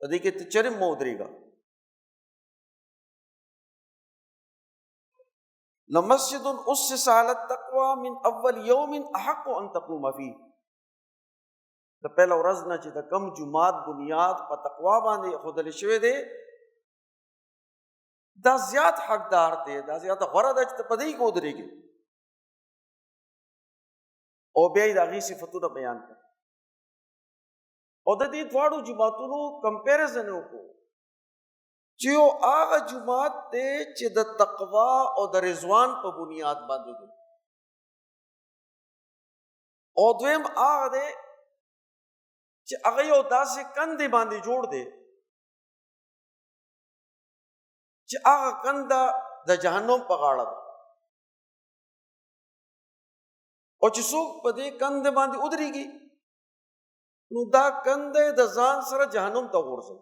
په دې کې ته چرې مه ودرېږه. لمسجد اسس علی التقوى من اول یوم احق ان تقوم فيه. د پهله ورځ نه چې د کوم جومات بنیاد په تقوا باندې ایښودل شوی دی، دا زیات حقدار دی، دا زیاته غوره ده چې ته په دې کې ودرېږې. او بیا یې د هغې صفتونه بیان کړه او د دې دواړو جوماتونو کمپیریزن یې وکړو چې یو هغه جومات دی چې د تقوا او د رضوان په بنیاد باندې دی، او دویم هغه دی چې هغه یو داسې کندې باندې جوړ دی چې هغه کنده د جهنم په غاړه ده، او چې څوک په دې کنده باندې ودرېږي نو دا کنده د ځان سره جهنم ته غورځوي.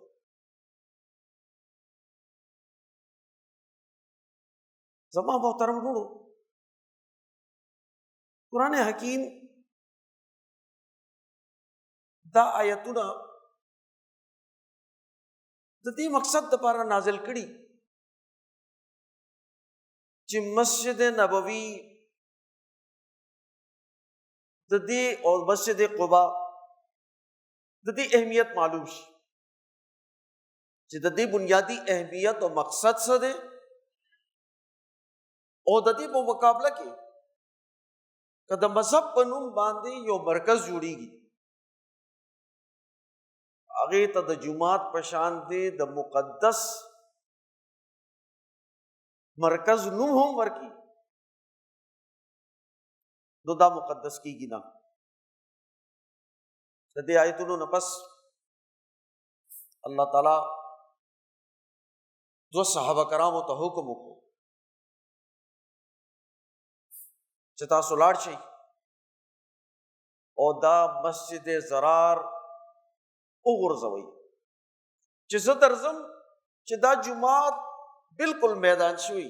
زما محترم وروڼو، قرآن حکیم دا آیتونه د دې مقصد دپاره نازل کړي چې مسجد نبوي د دې او مسجد قبا د دې اهمیت معلوم شي چې د دې بنیادی اهمیت او مقصد څه دی، او د دې په مقابله کې که د مذهب په نوم باندې یو مرکز جوړیږي، هغې ته د جومات په شان دی د مقدس مرکز نوم هم ورکړي، نو دا مقدس کیږي نه. د دې آیتونو نه پس الله تعالی دو صحابه کرامو ته حکم وکړو چې تاسو لاړ شئ او دا مسجد ضرار وغورځوئ چې زه درځم چې دا جومات بالکل میدان شوی.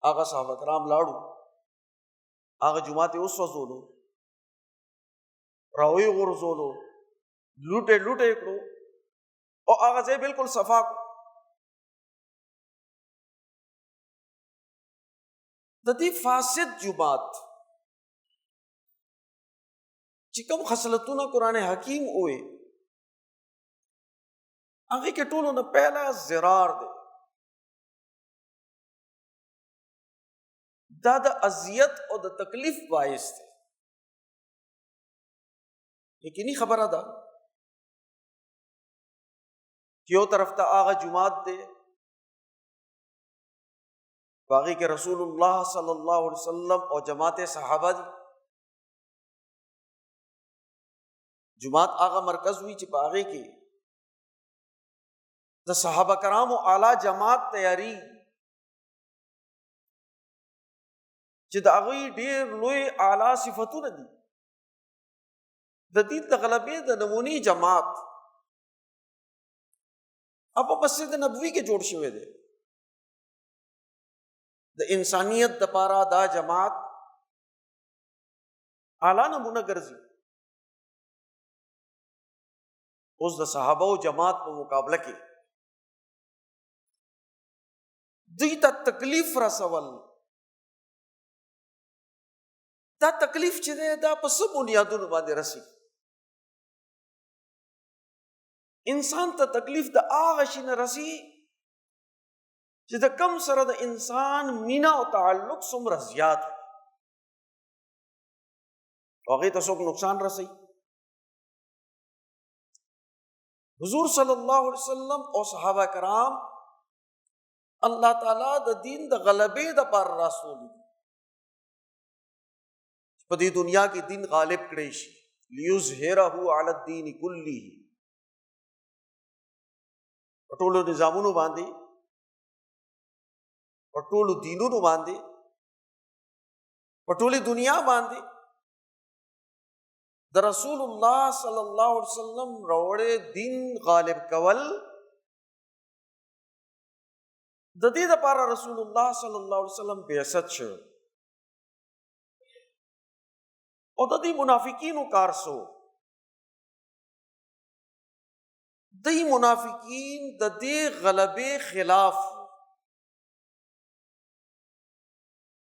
هغه صحابه کرام لاړو، هغه جومات یې وسوځولو، راوی غورځولو، لوټې لوټې کړو او هغه ځای بالکل صفا کړو. د دې فاسد جومات چې کوم خصلتونه قرآن حکیم وې، هغې کې ټولو نه پهلا ضرار دی. دا د اذیت او د تکلیف باعث دی. یقیني خبره ده چې یو طرف ته هغه جومات دی باقی کې رسول الله صلی الله علیه وسلم او جماعت صحابه دي. جماعت هغه مرکز وی چې باقی کې د صحابه کرامو اعلی جماعت تیاری چې د هغوی ډېر لوی اعلی صفتونه دي. د دین د غلبې د نمونې جماعت په مسجد نبوي کې جوړ شوی دی. د انسانیت دپاره دا جماعت اعلی نمونه ګرځي. اوس د صحابه او جماعت په مقابله کې دوی ته تکلیف رسول، دا تکلیف چې دی دا په څه بنیادونو باندې رسي؟ انسان ته تکلیف د هغه شي نه رسي چې د کم سره د انسان مینا او تعلق څومره زیات او هغې ته څوک نقصان رسي. حضور صلی الله علیه وسلم او صحابه کرام الله تعالی د دین د غلبې دپاره راسولي په دې دنیا کې دین غالب کړی شي. لیظهره علی الدین کله، په ټولو نظامونو باندې، په ټولو دینونو باندې، په ټولې دنیا باندې د رسول الله صلی الله علیه وسلم راوړی دین غالب کول. د دې دپاره رسول الله صلی الله علیه وسلم بعثت شو. او د دې منافقینو کار سو دی منافقین د دې غلبې خلاف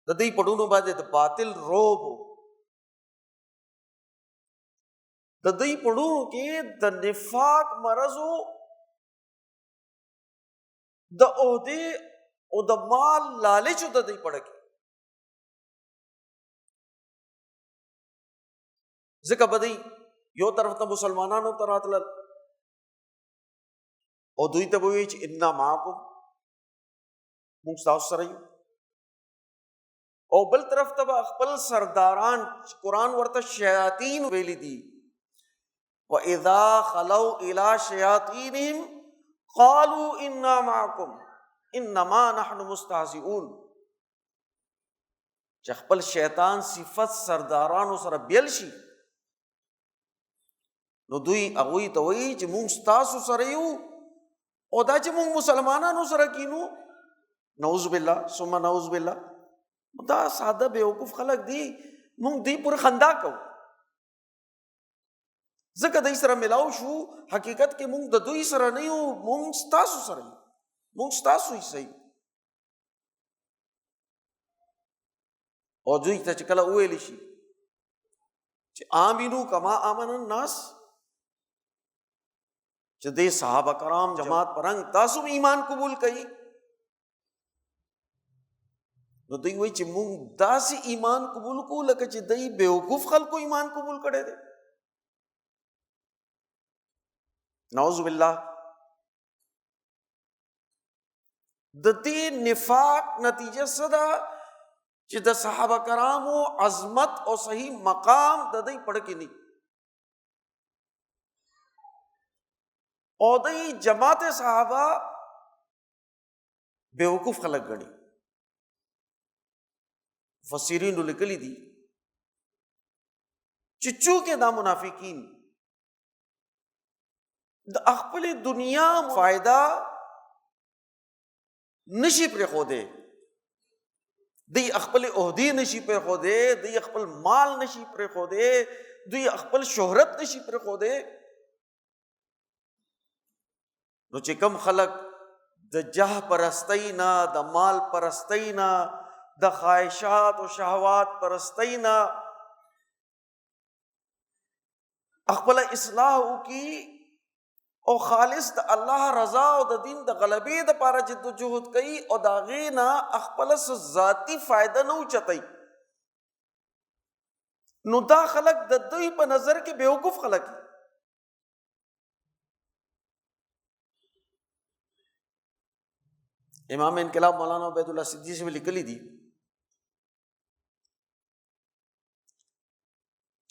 د دې پړونو باندې د باطل روب، د دې پړونو کې د نفاق مرضو، د عہدے او د مال لالچ د دې پړ کې ځکه بدی یو طرف ته مسلمانانو ته راتلل او دوی ته وایي چې انا معکم، موږ تاسو سره یو، او بل طرف ته خپل سرداران قرآن ورته شیاطین ویلی دي، وَإِذَا خَلَوْا إِلَى شَيَاطِينِهِمْ قَالُوا إِنَّا مَعَكُمْ إِنَّمَا نَحْنُ مُسْتَهْزِئُونَ، چې خپل شیطان صفت سردارانو سره بیل شي نو دوی هغوی ته وایي چې موږ ستاسو سره یو، او دا چې موږ مسلمانانو سره کینو، نعوذ باللہ ثم نعوذ باللہ، دا ساده بیوقوف خلق دی، موږ دی پر خندا کوو ځکه دوی سره ملاو شو، حقیقت کې موږ د دوی سره نه یو، موږ ستاسو سره یو، موږ ستاسو حصه یو. او دوی ته چې کله وویل شي چې آمنو کما آمن الناس، چې دې صحابه کرام جماعت پرنګ تاسو ایمان قبول کړئ، نو دوی وایي چې موږ داسې ایمان قبول کو لکه چې دوی بیوقوف خلکو ایمان قبول کړی دی. نعوذ باللہ. د دې نفاق نتیجه څه ده چې د صحابه کرامو عظمت او صحیح مقام د دوی پړ کې نه، او دوی جماعت صحابه بیوقوف خلک ګڼي. مفسرین لیکلي دي چې چونکې دا منافقین د خپل دنیا فائدہ نشي پرېښودی، دوی خپل عہدې نشي پرېښودی، دوی خپل مال نشي پرېښودی، دوی خپل شهرت نشي پرېښودی، نو چې کم خلق د جاه پرستی نه، د مال پرستی نه، د خواہشات و شہوات پرستی نه خپل اصلاح وکړي او خالص د الله رضا او د دین د غلبې دپاره جدوجہد کوي او د هغې نه خپل ذاتي فایده نه اوچتوي، نو دا خلک د دوی په نظر کې بیوقوف خلک دي. امام انقلاب مولانا عبید اللہ صدیقی سے لیکلی دي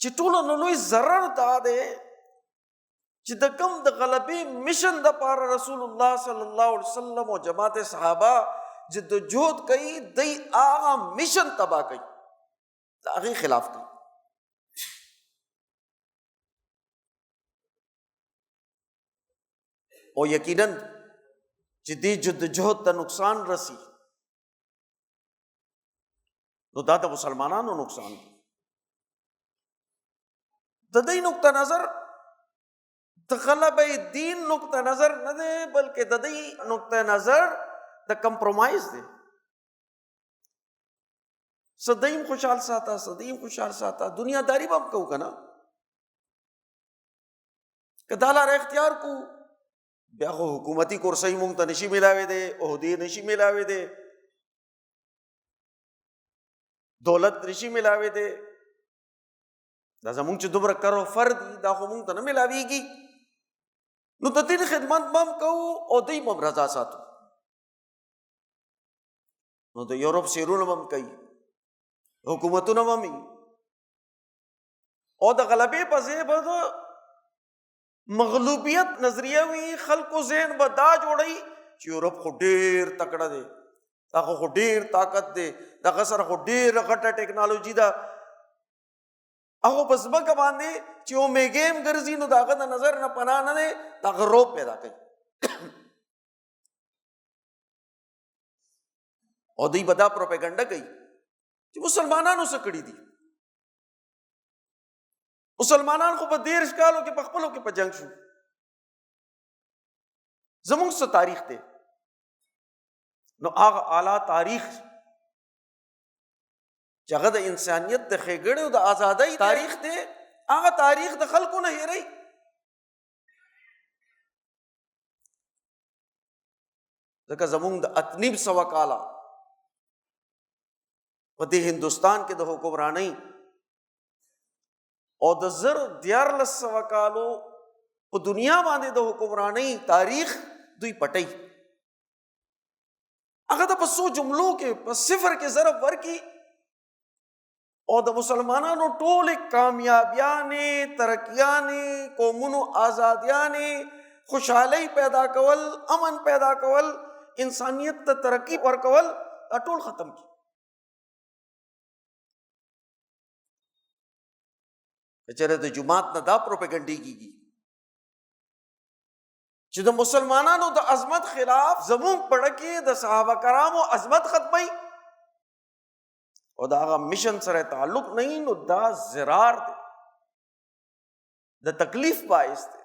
چې ټولو نه لوی ضرر دا دی چې د کوم د غلبې مشن د پاره رسول الله صلی الله علیه وسلم او جماعت صحابه جدوجہد کوي، دی هغه مشن تباہ کوي، د هغې خلاف کوي. او یقیناً چې دې جدوجہد ته نقصان رسی نو دا د مسلمانانو نقصان دی. د دې نقطه نظر د غلبه دین نقطه نظر نه دی، بلکې د دې نقطه نظر د کمپرومایز دی. صدیم خوشحال ساته، صدیم خوشحال ساته، دنیا داری به هم کوو که نه، که دا لاره اختیار کو بیا خو حکومتي کرسۍ مونږ ته نشي ملاوی دی، عہدې نشي ملاوی دی، دولت نشي ملاوی دی، دا زمونږ چې دومره کر و فر دي دا خو مونږ ته نه ملاویږي، نو د دین خدمت به هم کوو او دوی به هم رضا ساتو، نو د یورپ سیرونه به هم کوي، حکومتونه به هم او د غلبې په ځای به د مغلوبیت نظریه وي، خلکو ذهن به دا جوړوي چې یورپ خو ډېر تکړه دی، دغه خو ډېر طاقت دی، دغه سره خو ډېره غټه ټیکنالوجي ده، هغه په ځمکه باندې چې یو میږی هم ګرځي نو د هغه د نظر نه پناه نه دی، د هغه روب پیدا کوي. او دوی به دا پروپیګنډه کوي چې مسلمانانو څه کړي دي، مسلمانان خو په 13 کالو کې په خپلو کې په جنگ شو، زمونږ څه تاریخ دی؟ نو هغه اعلی تاریخ چې هغه د انسانیت د ښېګڼې او د ازادۍ تاریخ دی، هغه تاریخ د خلکو نه هېروي. ځکه زمونږ د 800 کاله په دې هندوستان کې د حکمرانۍ او د 1400 کالو په دنیا باندې د حکمرانۍ تاریخ دوی پټي. هغه د په څو جملو کې په صفر کې ضرب ورکي او د مسلمانانو ټولې کامیابیانې، ترقیانې، قومونو آزادیانې، خوشحالۍ پیدا کول، امن پیدا کول، انسانیت ته ترقی ورکول، دا ټول ختم کی. چېرې د جماعت نه دا پروپیګنډي کیږي چې د مسلمانانو د عظمت خلاف زمونږ پړه کې د صحابه کرامو عظمت ختمي او دا هغه مشن سره تعلق نه، نو دا ضرار دی، د تکلیف باعث دی.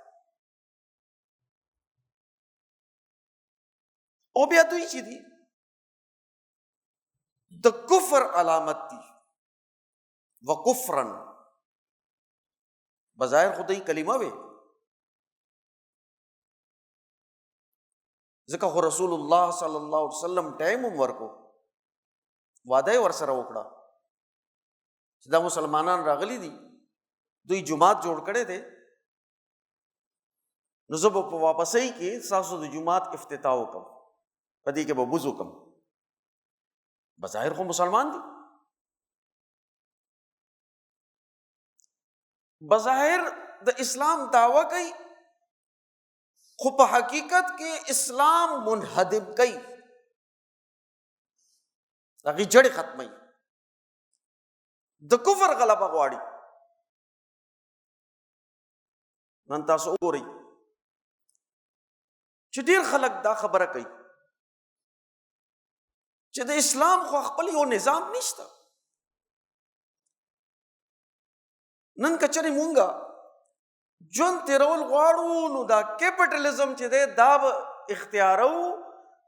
او بیا دوی چې دي د کفر علامت دي، وکفرن بظاهر خدای کلمه وي، ځکه خو رسول الله صلی الله علیه وسلم ټایم هم ورکو، وعده یې ورسره وکړه چې دا مسلمانان راغلي دي، دوی جماعت جوړ کړی دی، نو زه به په واپسۍ کې ستاسو د جماعت افتتاح وکړم، په دې کې به وضو کړم. بظاهر خو مسلمان دي، بظاهر د اسلام دعوه کوي، خو په حقیقت کې اسلام منهدم کوي، هغې جړې ختموي، د کفر غلبه غواړي. نن تاسو وګورئ چې ډېر خلک دا خبره کوي چې د اسلام خو خپل یو نظام نشته. نن کچرې مونږه ژوند تیرول غواړو، نو دا کیپټلزم چې دی دا به اختیارو.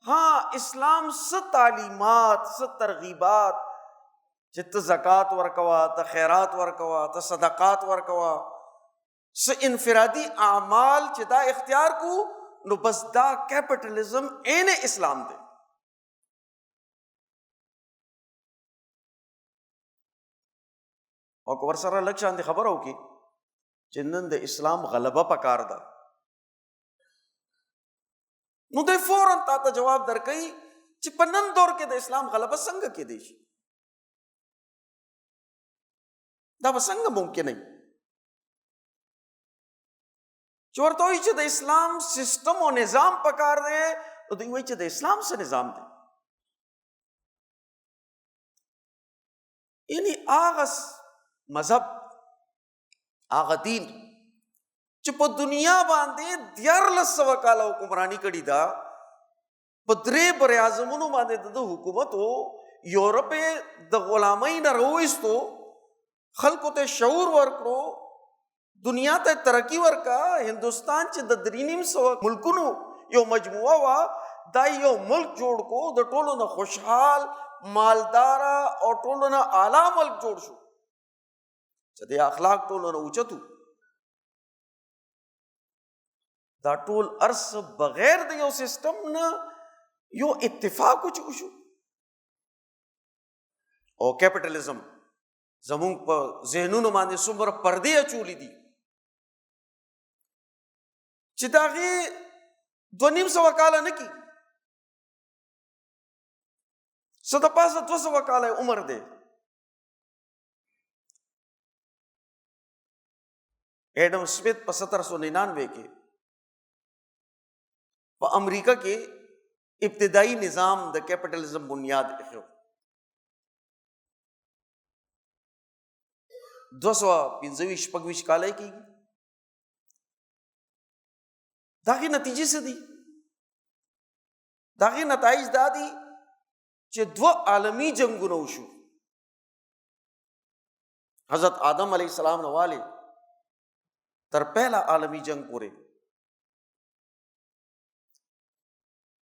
ہاں اسلام څه تعلیمات، څه ترغیبات چې ته زکات ورکوه، ته خیرات ورکوه، ته صدقات ورکوه، څه انفرادي اعمال چې دا اختیار کو، نو بس دا کیپټلزم عین اسلام دی. او که ورسره لږ شانتې خبره وکړي چې نن د اسلام غلبه پکار ده، نو دی فوراً تا ته جواب درکوي چې په نن دور کې د اسلام غلبه څنګه کېدی شي، دا به څنګه ممکن وي. چې ورته وایي چې د اسلام سسټم او نظام پکار دی، نو دوی وایي چې د اسلام څه نظام دی؟ یعنی هغه مذهب، هغه دین چې په دنیا باندې 1400 کاله حکمرانی کړې ده، په 3 براعظمونو باندې د حکومت و، یورپ د غلامۍ نه راوایستو، خلکو ته شعور ورکړو، دنیا ته ترقی ورکا. هندوستان چې د 300 ملکونو یو مجموعه وا، دا یو ملک جوړ کو، د ټولو نه خوشحال، مالدار او ټولو نه اعلی ملک جوړ شو، چې د اخلاق ټولو نه اوچتو. دا ټول ارس بغیر د یو سیستم نه یو اتفاق وشو. او کیپټلزم زمونږ په ذهنونو باندې څومره پردې اچولې دي چې د هغې 250 کاله نه کېږي، څه د پاسه 200 کاله عمر دی. ایڈم سمت په 1799 کې په امریکا کې ابتدائی نظام د کیپټلزم بنیاد ایښو. 225 کاله کېږي. د هغې نتیجې څه دي؟ د هغې نتایج دا دي چې 2 عالمي جنګونه وشو. حضرت آدم علیہ السلام نه والے تر پہلا عالمی جنگ پورے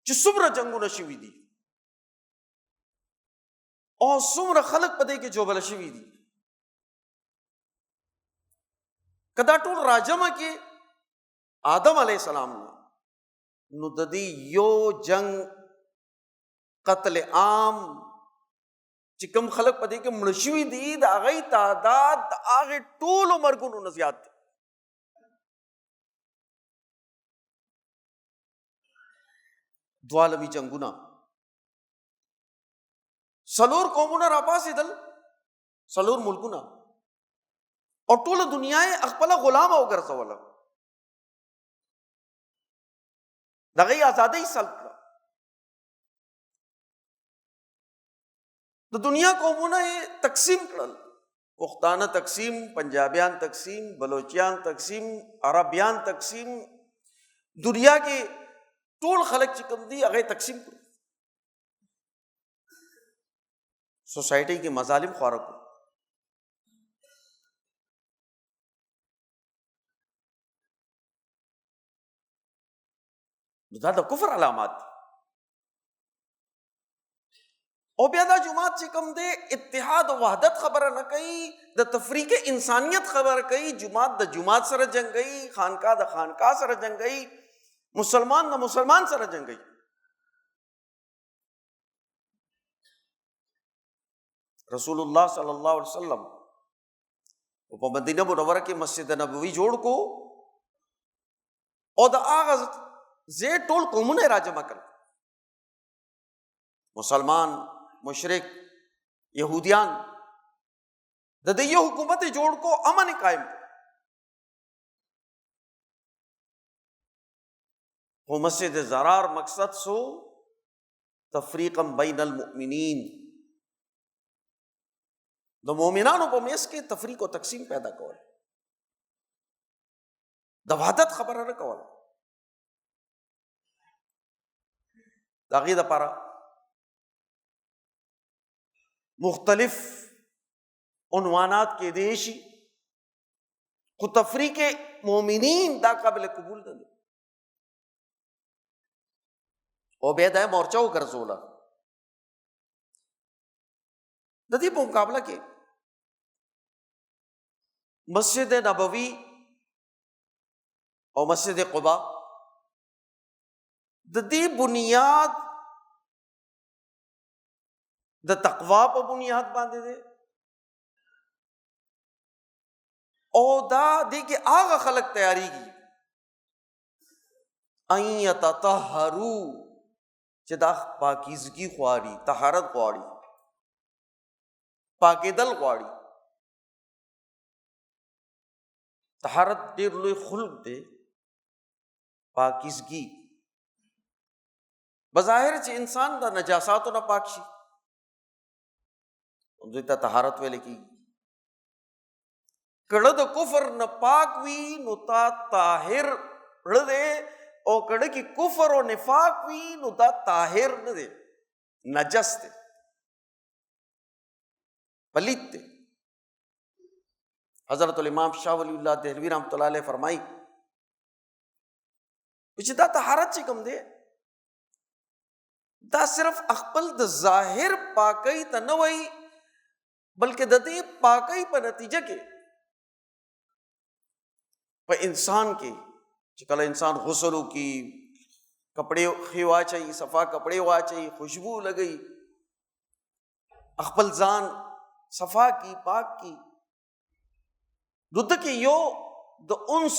چې څومره جنگونه شوي دي او څومره خلق په دې کې جوبل شوي دي، کدا ټول راجمه کې آدم علیہ السلام نو د دې یو جنگ قتل عام چې کوم خلق په دې کې مړ شوي دي د هغې تعداد د هغې ټولو مرګونو نه زیات دی. دوه عالمي جنګونه، څلور قومونه راپاڅېدل، څلور ملکونه، او ټوله دنیا یې خپله غلامه وګرځوله، د هغې ازادۍ سلب کړه. د دنیا قومونه یې تقسیم کړل، پښتانه تقسیم، پنجابیان تقسیم، بلوچیان تقسیم، عربیان تقسیم، دنیا کې ټول خلق چې کوم دي هغه تقسیم کړو، سوسایټي کې مظالم خواره کړو. دا د کفر علامات دي. او بیا دا جماعت چې کوم دی اتحاد او وحدت خبره نه کوي، د تفریق انسانیت خبره کوي، جماعت د جماعت سره جنگي، خانقاه د خانقاه سره جنگي، مسلمان د مسلمان سره جنگي. رسول الله صلی الله علیه وسلم په مدینه منوره کې مسجد نبوي جوړ کو او د هغه ځای ټول قومونه راجمع کړل، مسلمان، مشرک، یهودیان، د دې یو حکومت جوړ کو، امن قائم کو. وہ مسجد زرار مقصد سو تفریقا بین المؤمنین، د مؤمنانو په منځ کې تفریق او تقسیم پیدا کول، د وحدت خبره نه کول. د هغې دپاره مختلف عنوانات کېدی شي، خو تفریق مؤمنین دا قابل قبول نه دی. او بیا دا مورچه وګرځوله. د دې په مقابله کې مسجد نبوي او مسجد قباء د دې بنیاد د تقوا په بنیاد باندې دی، او دا دې کې هغه خلق تیاریږي ان یتطهروا چې دا پاکیزگی غواړي، طهارت غواړي، پاکېدل غواړي. طهارت ډېر لوی خلق دی، پاکیزگی بظاهر چې انسان د نجاساتو نه پاک شي دوی ته طهارت ویل کېږي. کړه د کفر نه پاک وي نو تا طاهر کړه دی، او کړه کې کفر او نفاق وي نو دا طاهر نه دی، نجس دی، پلیت دی. حضرت الامام شاہ ولی اللہ دہلوی رحمۃ اللہ علیہ فرمائی چې دا طهارت چې کوم دی دا صرف خپل د ظاهر پاکی ته نه وایي، بلکې د دې پاکی په نتیجه کې په انسان کې چې کله انسان غسل وکړي، کپڑے ښې واچوي، صفا کپڑے واچوي، خوشبو لګوي، خپل ځان صفا کی، پاک کی، دته کې you the Anas,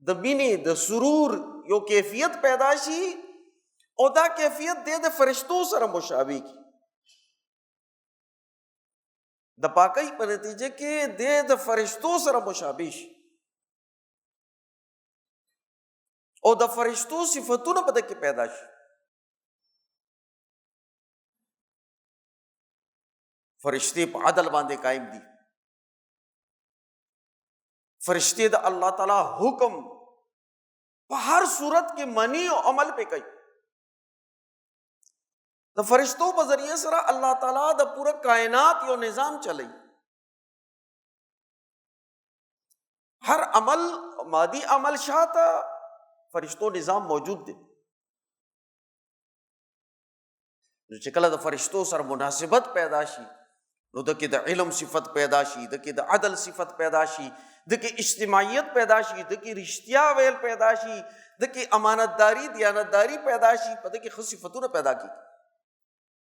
the مینې، the server you کیفیت پیدا شي، او دا کیفیت د فرشتو سره مشابه کی. د پاکی په نتیجه کې د فرشتو سره مشابه شي، او د فرشتو صفتونه په دې کې پیدا شي. فرشتي په عدل باندې قائم دي، فرشتي د الله تعالی حکم په هر صورت کې منی او عمل پہ کوي. د فرشتو په ذریعے سره الله تعالی د پورا کائنات یو نظام چلی. ہر عمل، مادی عمل شاته فرشتو نظام موجود دی. نو چې کله د فرشتو سره مناسبت پیدا شي نو دکې د علم صفت پیدا شي، دکې د عدل صفت پیدا شي، دکې اجتماعیت پیدا شي، دکې رښتیا ویل پیدا شي، دکې امانتداري دیانتداري پیدا شي، په دکې ښه صفتونه پیدا کړي.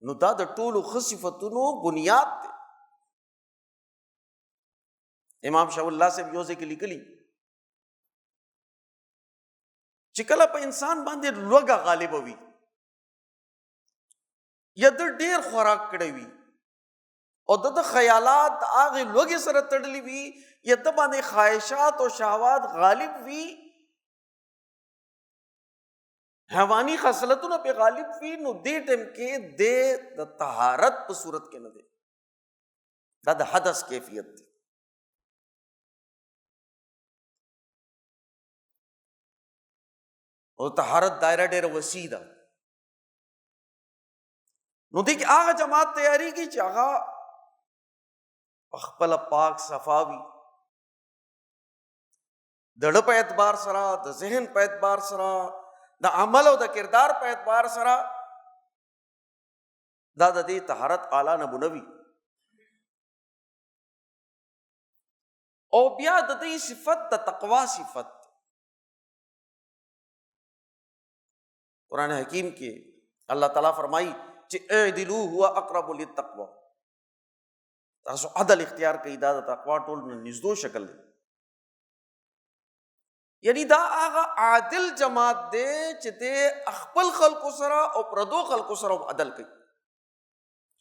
نو دا د ټولو ښه صفتونو بنیاد دی. امام شاہ الله صاحب یو ځای کې لیکلي چې کله په انسان باندې لوږه غالبه وي یا د ډېر خوراک کړی وي او د خیالات هغې لوږې سره تړلي وي یا د باندې خواهشات او شهوات غالب وي، حیواني خصلتونه پې غالب وي، نو دې ټیم کې د طهارت په صورت کې نه دی، دا د حدث کیفیت دی. او طهارت دایره ډېره وسیع ده. نو دې کې هغه جماعت تیاریږي چې هغه په خپله پاک صفا وي، د زړه په اعتبار سره، د ذهن په اعتبار سره، د عمل او د کردار په اعتبار سره، دا د دې طهارت اعلی نمونه وي. او بیا د دې صفت د تقوا صفت قرآن حکیم کې الله تعالیٰ فرمائی چې اعدلوا هو اقرب للتقوی، تاسو عدل اختیار کړئ، دا د تقوا ټول نږدې شکل دی. یعنی دا هغه عادل جماعت دی چې د خپل خلکو سره او پردو خلکو سره عدل کوي،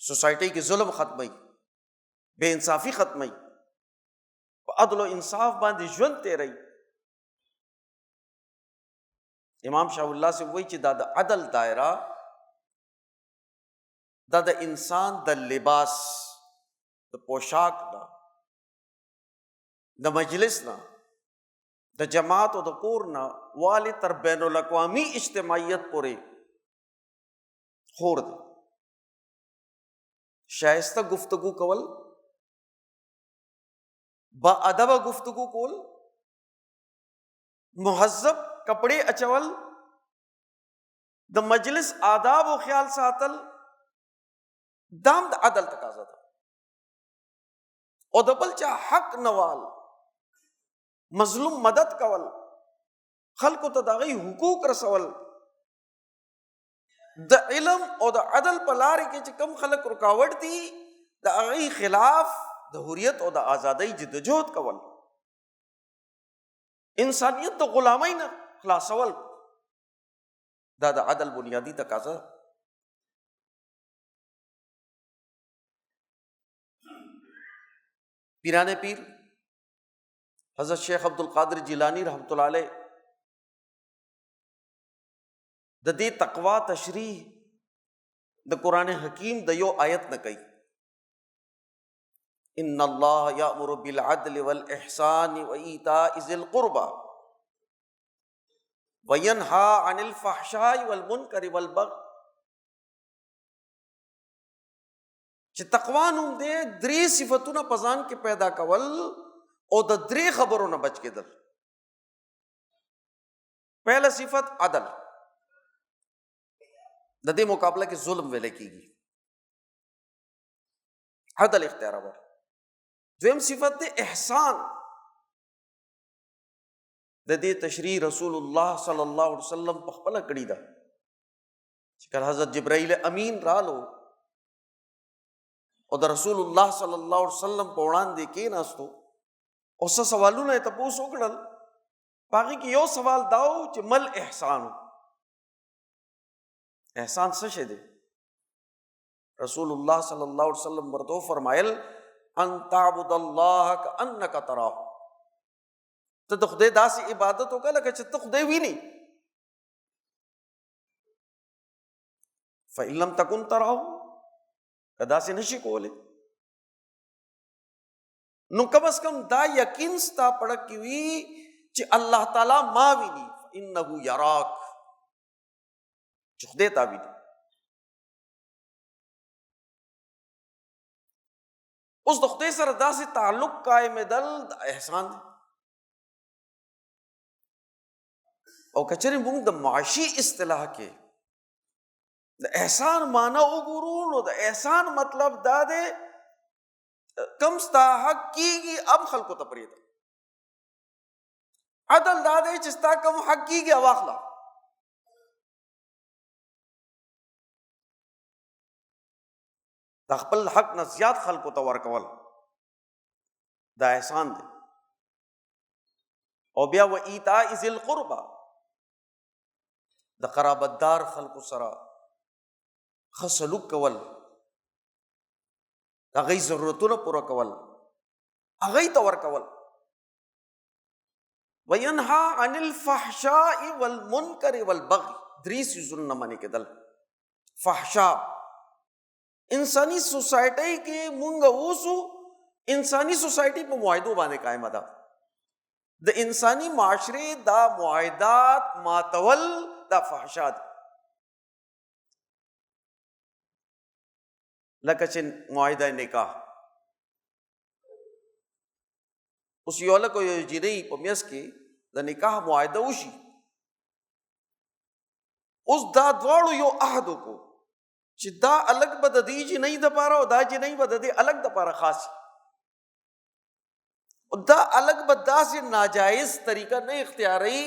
سوسایټي کې ظلم ختموي، بے انصافي ختموي، په عدل او انصاف باندې ژوند تیروي. امام شاہ الله سے وایي چې دا د عدل دایره دا د انسان د لباس، د پوشاک نه، د مجلس نه، د جماعت او د کور نه والي تر بین الاقوامی اجتماعیت پورې خور دی. شایسته گفتگو کول، با ادبه گفتگو کول، مهذب کپڑے اچول، د مجلس آداب و خیال ساتل، دام د عدل تقاضا ده. او د بل چا حق نوال، مظلوم مدد کول، خلکو ته د هغوی حقوق رسول، د علم او د عدل په لارې کې چې کم خلک رکاوټ دي د هغوی خلاف د حریت او د ازادۍ جدوجہد کول، انسانیت د غلامۍ نه خلاصول، دا د عدل بنیادی تقاضا. پیران پیر حضرت شیخ عبدالقادر جیلانی رحمۃ اللہ علیہ د دې تقوا تشریح د قرآن حکیم د یو آیت نه کوي، ان اللہ یأمر بالعدل والاحسان وایتاء ذی القربى وینہی عن الفحشاء والمنکر والبغی. چې تقوا نوم دی درې صفتونه په ځان کې پیدا کول او د درې خبرو نه بچ کېدل. پہلا صفت عدل، د دې مقابله کې ظلم ویل کېږي، عدل اختیارول. دویم صفت دی احسان، د دې تشریح رسول الله صلی الله علیه وسلم په خپله کړې ده چې کله حضرت جبرائیل امین رالو او د رسول الله صلی الله علیه وسلم په وړاندې کېناستو او څه سوالونه یې تپوس وکړل، په هغې کې یو سوال دا و چې مل احسانو، احسان څه شی دی؟ رسول الله صلی الله علیه وسلم ورته فرمایل ان تعبد الله کأنک تراه، ته د خدای داسې عبادت وکړه لکه چې ته خدای وینې، فإن لم تکن تراه، که داسې نشي کولی نو کم از کم دا یقین ستا پړه کې وي چې الله تعالی ما ویني، انه یراک، چې خدای تا ویني. اوس د خدای سره داسې تعلق قائمېدل د احسان دی. او کچرې موږ د معاشي اصطلاح کې د احسان معنی وګورو نو د احسان مطلب دا دی کم ستا حق کیږي اب خلکو ته پرېږده. عدل دا دی چې ستا کم حق کیږي او واخله. د خپل حق نه زیات خلکو ته ورکول دا احسان دی. او بیا و ایتاء ذی القربى، د قرابتدار خلکو سره ښه سلوک کول، د هغوی ضرورتونه پوره کول، هغوی ته ورکول. وینهی عن الفحشاء والمنکر والبغي، درې څیزونه نه منې کېدل. فحشا انسانی سوسایټۍ کې مونږ اوسو، انسانی سوسایټي په معاهدو باندې قائمه ده. د انسانی معاشرې دا معاهدات ماتول دا فحشا دي. لکه چې معاهده نکاح، اوس یو هلک او یو جینۍ په میس کې د نکاح معاهده وشي، اوس دا دواړو یو عهد وکړو چې دا الګ به د دې جینۍ دپاره او دا جینۍ به د دې الګ دپاره خاص، دا الګ به داسې ناجایز طریقه نه اختیاروي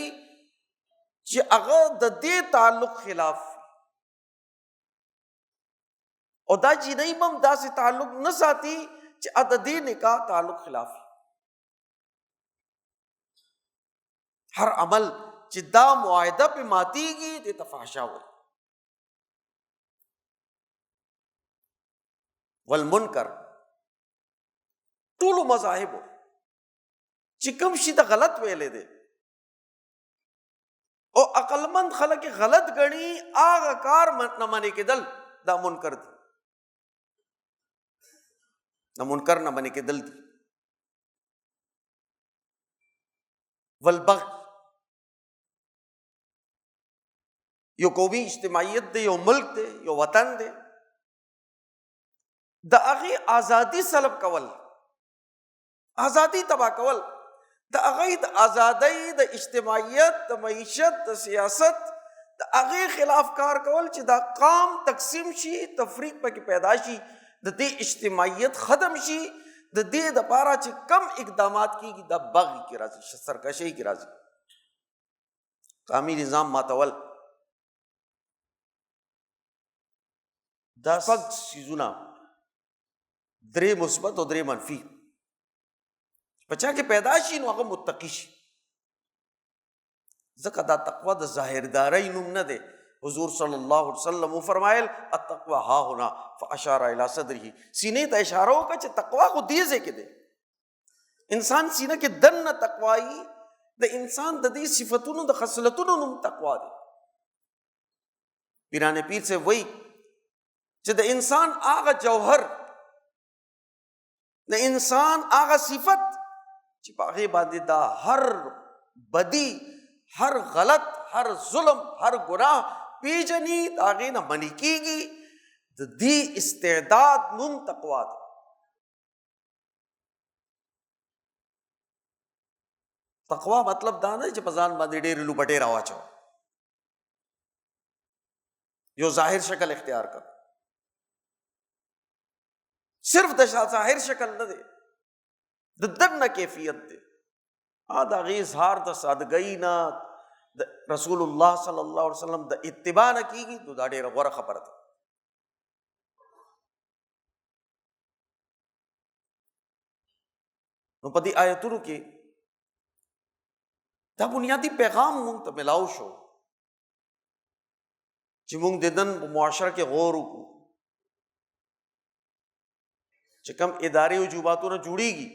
چې هغه د دې تعلق خلاف، او دا جینۍ به هم داسې تعلق نه ساتي چې د دې نکاح تعلق خلاف. هر عمل چې دا معاهده پې ماتیږي دې ته فحشا وایي. والمنکر ټولو مذاهبو چې کوم شي ته غلط ویلې دی او عقلمند خلک غلط ګڼي، هغه کار نه منې کېدل دا منکر دی. د منکر نه منې کېدل دي. والبغي یو قومي اجتماعیت دی، یو ملک دی، یو وطن دی، د هغې ازادي سلب کول، ازادي تباه کول، د هغې د ازادۍ، د اجتماعیت، د معیشت، د سیاست د هغې خلاف کار کول چې دا قام تقسیم شي، تفریق پکې پیدا شي، د دې اجتماعیت ختم شي. د دې دپاره چې کم اقدامات کیږي دا بغي کې راځي، سرکشۍ کې راځي. قومي نظام ماتول دا شپږ څیزونه، درې مثبت او درې منفي، په چا کې پیدا شي نو هغه متقي شي. ځکه دا تقوا د ظاهردارۍ نوم نه دی. حضور صلی الله علیه وسلم فرمایل التقوا ها هنا فاشار الى صدره، سینې ته اشاره وکړه چې تقوا خو دې ځای کې دی. انسان سینه کې دننه تقوایي، د انسان د دې صفتونو د خصلتونو نوم تقوا دی. پیران پیر سے وایي چې د انسان هغه جوهر، د انسان هغه صفت چې په هغې باندې دا هر بدی، هر غلط، هر ظلم، هر ګناه پیژني، د هغې نه منې کېږي، د دې استعداد نوم تقوا دی. تقوا مطلب دا نه چې په ځان باندې ډېرې لوبټې راواچو، یو ظاهر شکل اختیار کړ. صرف د ظاهر شکل نه دی، د دننه کیفیت دی. د هغې اظهار د سادګۍ نه، د رسول الله صلی الله علیه وسلم د اتباع نه کېږي، نو دا ډېره غوره خبره ده. نو په دې آیتونو کې دا بنیادی پیغام مونږ ته ملاو شو چې مونږ د نن په معاشره کې غور وکړو چې کوم ادارې او جوباتونه جوړیږي،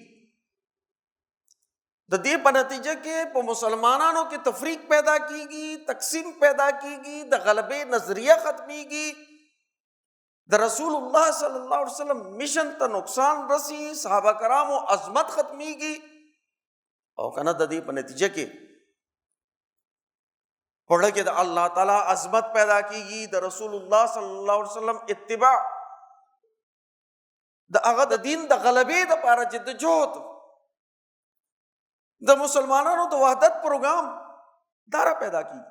د دې په نتیجه کې په مسلمانانو کې تفریق پیدا کیږي، تقسیم پیدا کیږي، د غلبې نظریه ختمیږي، د رسول الله صلی الله علیه وسلم مشن ته نقصان رسی، صحابه کرامو عظمت ختمیږي، او کنه د دې په نتیجه کې پړه کې د الله تعالی عظمت پیدا کیږي، د رسول الله صلی الله علیه وسلم اتباع، د هغه د دین د غلبې دپاره جدوجہد، د مسلمانانو د وحدت پروګرام دا را پیدا کیږي.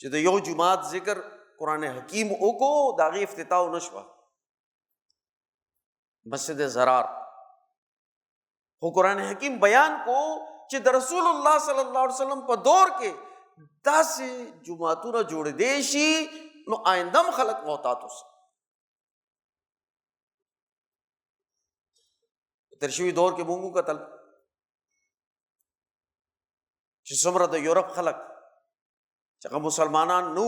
چې د یو جماعت ذکر قرآن حکیم اوکو داغی افتتاح نشوا مسجد زرار خو قرآن حکیم بیان کو چې د رسول الله صلی الله علیه وسلم په دور کې داسې جماعتونه جوړ دی شي نو آئندم خلق محتاط اوسي. ترشوی دور کې مونږ قتل چې څومره د یورپ خلق چې مسلمانان نو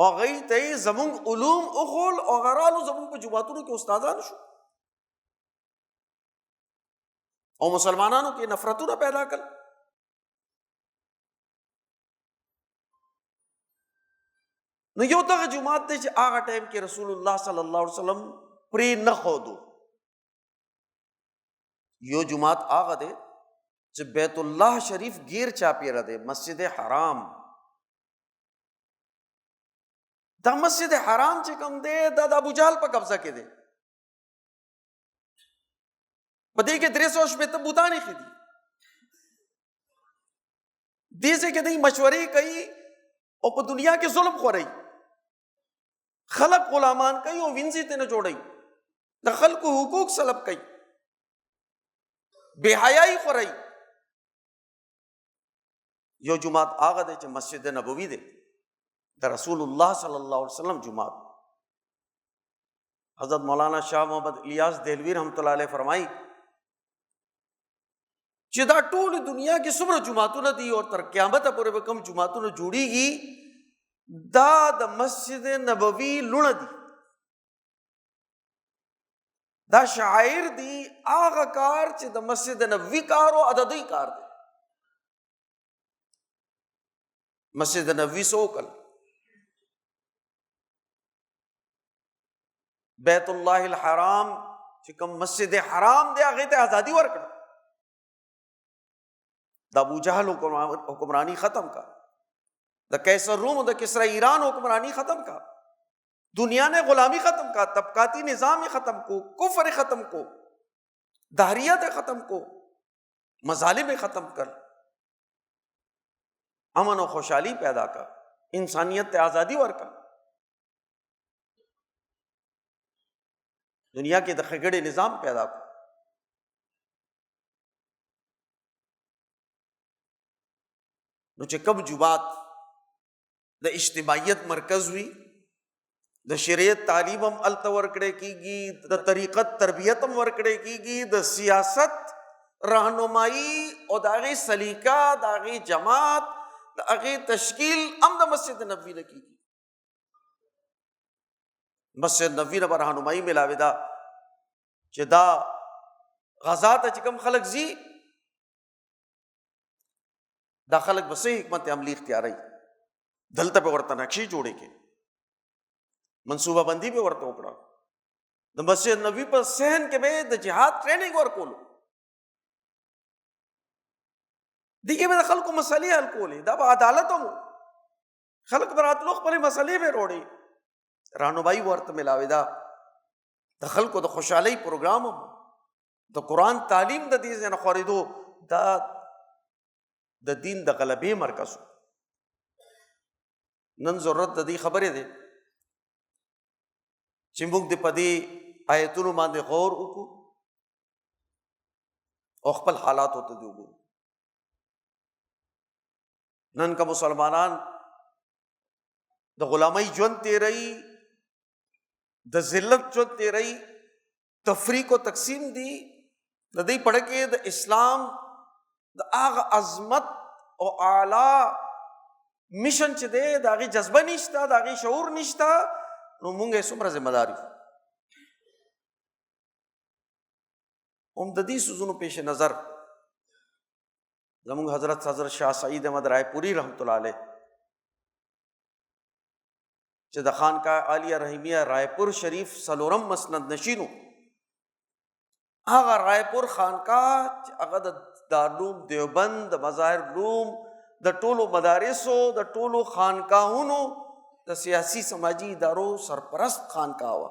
او غي ته زمونږ علوم اخول او غرالو زمونږ په جماعتونو کې استادان شو او مسلمانانو کې نفرتونه پیدا کړ. نو یو دغه جماعت دی چې هغه ټایم کې رسول الله صلی الله علیه وسلم پرې نه خودو. یو جماعت هغه دی چې بیت الله شریف گیر چاپیره دی مسجد حرام. دا مسجد حرام چې کوم دی دا د ابو جهل په قبضه کې دی. په دې کې 380 بوتانې خې دي. دې ځکه دوی مشورې کوي او په دنیا کې ظلم خوري. خلق غلامان کوي او وینځي ته نه جوړي. د خلکو حقوق سلب کوي. بے حیائی خوري. یو جماعت آغا دے چې مسجد نبوی دے دا رسول اللہ صلی اللہ علیہ وسلم جماعت. حضرت مولانا شاہ محمد الیاس دہلوی رحمۃ اللہ علیہ فرمائی چې دا ټول دنیا کې څومره جماعتونه دي او تر قیامت پورې به کوم جماعتونه جوړیږي دا د مسجد نبوی لونه دي. دا شاعر دی آغا کار چې د مسجد نبوی کار او عددی کار دی. مسجد نبوی سوکل بیت اللہ الحرام چې کوم مسجد حرام دی هغه ته ازادي ورکړه. د ابو جهل حکمرانی ختم کا, د قیصر روم د کسرا ایران حکمرانی ختم کا, دنیا نے غلامی ختم کا, طبقاتی نظام ختم کو, کفر ختم کو, دہریت ختم کو, مظالم ختم کر, امن و خوشحالی پیدا کر, انسانیت تے آزادی ورکا. دنیا کے د خګړې نظام پیدا کر. نو چې کوم جماعت د اجتماعیت مرکز وی د شریعت تعلیم هم الته ورکړې کیږي, د طریقت تربیت هم ورکړې کیږي, د سیاست رهنمایي او د هغې سلیقه د هغې جماعت د هغې تشکیل هم د مسجد نبوي نه کیږي. مسجد نبوي نه به رهنمایي ملاوي ده چې دا غزا ته چې کوم خلک ځي دا خلک به څه حکمت عملي اختیاروي, دلته به ورته نقشې جوړې کړي, منصوبه بندي به ورته وکړه, د مسجد نبوي په صحن کې به د جهاد ټریننګ ورکولو, دغه به د خلکو مسلې حل کولې, دا به عدالت هم خلک به راتلو خپلې مسلې به وروړي, رهنمایي ورته ملاوي ده, د خلکو د خوشحالۍ پروګرام هم, د قرآن تعلیم د دې ځای نه خورېدو دا د دین د غلبې مرکز. نن ضرورت د دې خبرې دی چې موږ د په دې آیتونو باندې غور وکړو او خپل حالاتو ته وګورو. نن که مسلمانان د غلامۍ ژوند تیري, د ذلت ژوند تیري, تفریق و تقسیم دي, د دې پړه کې د اسلام د هغه عظمت او اعلی مشن چې دی د هغې جذبه نشته, د هغې شعور نشته, نو مونږ یې څومره ذمه دار یو. هم د دې څیزونو پیش نظر زمونږ حضرت شاہ سعید احمد رائے پوری رحمت اللہ علیہ چې د خانقاه عالیه رحیمیه رائے پور شریف څلورم مسند نشینو, هغه رائے پور خانقاه چې هغه د دارالعلوم دیوبند, د مظاهر علوم, د ټولو مدارسو, د ټولو خانقاهونو, د سیاسی سماجی ادارو سرپرست خانقاه وه.